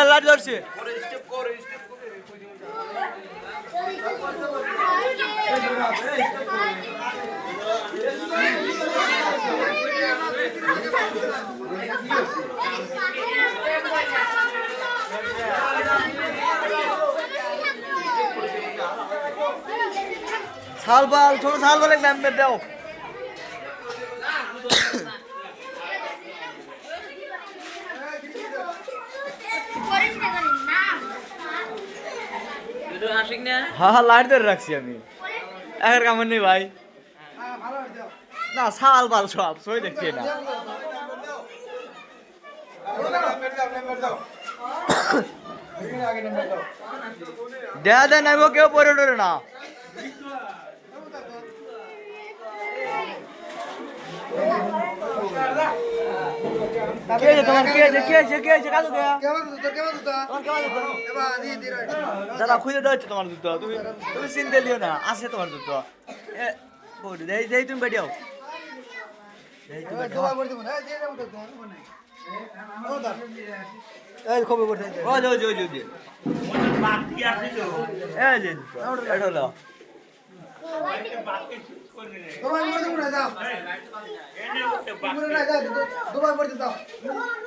লাট ধরছি ছাল বাল ছোট ছাল বাল নাম দাও হ্যাঁ হ্যাঁ লাইট ধরে রাখছি আমি একের কামড় নেই ভাই না ছাল বাল সব সই দেখছি না দেয়া দেয় নাইব কেউ পরে টরে না তোমার কে আছে কাজু দেয়া দাদা খুঁজে দেওয়া হচ্ছে তোমার জুতো তুমি চিনতে লিও না আছে তোমার জুতো দেই তুমি বেটিয়াও খবর করতে তোমার